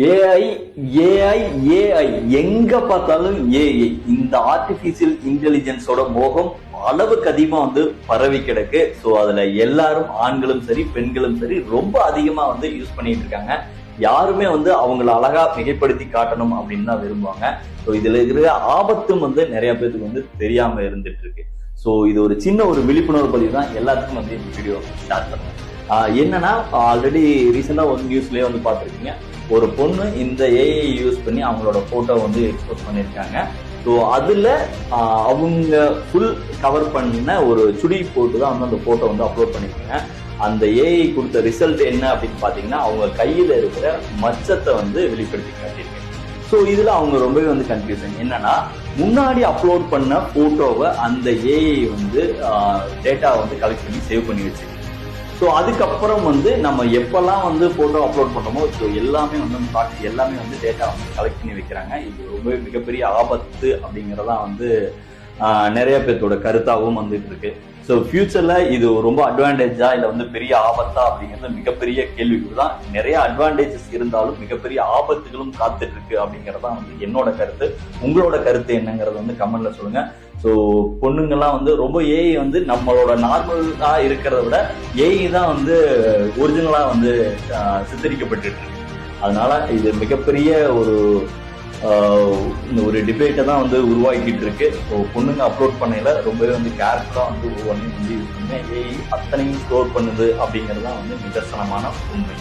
AI AI AI எங்க பார்த்தாலும் AI. இந்த ஆர்டிபிஷியல் இன்டெலிஜென்ஸோட மோகம் அளவுக்கு அதிகமா பரவி கிடக்கு. ஸோ அதுல எல்லாரும் ஆண்களும் சரி பெண்களும் சரி ரொம்ப அதிகமா யூஸ் பண்ணிட்டு இருக்காங்க. யாருமே அவங்கள அழகா மிகைப்படுத்தி காட்டணும் அப்படின்னு தான் விரும்புவாங்க. ஸோ இதுல இருக்கிற ஆபத்தும் நிறைய பேருக்கு தெரியாம இருந்துட்டு இருக்கு. ஸோ இது ஒரு சின்ன ஒரு விழிப்புணர்வு பதிவு தான் எல்லாத்துக்கும் இந்த வீடியோ ஸ்டார்ட் பண்ணுங்க. என்னன்னா ஆல்ரெடி ரீசெண்டா ஒரு நியூஸ்லயே பார்த்துருக்கீங்க. ஒரு பொண்ணு இந்த ஏஐ யூஸ் பண்ணி அவங்களோட போட்டோ எக்ஸ்போஸ் பண்ணியிருக்காங்க. ஸோ அதுல அவங்க ஃபுல் கவர் பண்ண ஒரு சுடி போட்டு தான் அந்த போட்டோ அப்லோட் பண்ணியிருக்காங்க. அந்த ஏஐ கொடுத்த ரிசல்ட் என்ன அப்படின்னு பாத்தீங்கன்னா, அவங்க கையில இருக்கிற மச்சத்தை வெளிப்படுத்தி காட்டியிருக்காங்க. ஸோ இதுல அவங்க ரொம்பவே கன்ஃபியூஷன் என்னன்னா, முன்னாடி அப்லோட் பண்ண போட்டோவை அந்த ஏஐ டேட்டா கலெக்ட் பண்ணி சேவ் பண்ணி வச்சு, ஸோ அதுக்கப்புறம் நம்ம எப்பெல்லாம் போட்டோ அப்லோட் பண்ணோமோ ஸோ எல்லாமே எல்லாமே டேட்டா கலெக்ட் பண்ணி வைக்கிறாங்க. இது ரொம்ப மிகப்பெரிய ஆபத்து அப்படிங்கிறதான் நிறைய பேர்த்தோட கருத்தாகவும் இருக்கு. ஸோ ஃபியூச்சர்ல இது ரொம்ப அட்வான்டேஜா இல்ல பெரிய ஆபத்தா அப்படிங்கிறது மிகப்பெரிய கேள்விக்குள் தான். நிறைய அட்வான்டேஜஸ் இருந்தாலும் மிகப்பெரிய ஆபத்துகளும் காத்துட்டு இருக்கு அப்படிங்கறதான் என்னோட கருத்து. உங்களோட கருத்து என்னங்கிறது கமெண்ட்ல சொல்லுங்க. ஸோ பொண்ணுங்கெல்லாம் ரொம்ப ஏஐ நம்மளோட நார்மலா இருக்கிறத விட ஏஐ தான் ஒரிஜினலா சித்தரிக்கப்பட்டு இருக்கு. அதனால இது மிகப்பெரிய ஒரு டிபேட்டை தான் உருவாக்கிட்டு இருக்கு. ஸோ பொண்ணுங்க அப்லோட் பண்ணையில ரொம்பவே கேர்ஃபுல்லா ஒவ்வொன்றையும் யூஸ் பண்ணுங்க. ஏஐ அத்தனையும் ஸ்டோர் பண்ணுது அப்படிங்கிறது தான் நிதர்சனமான உண்மை.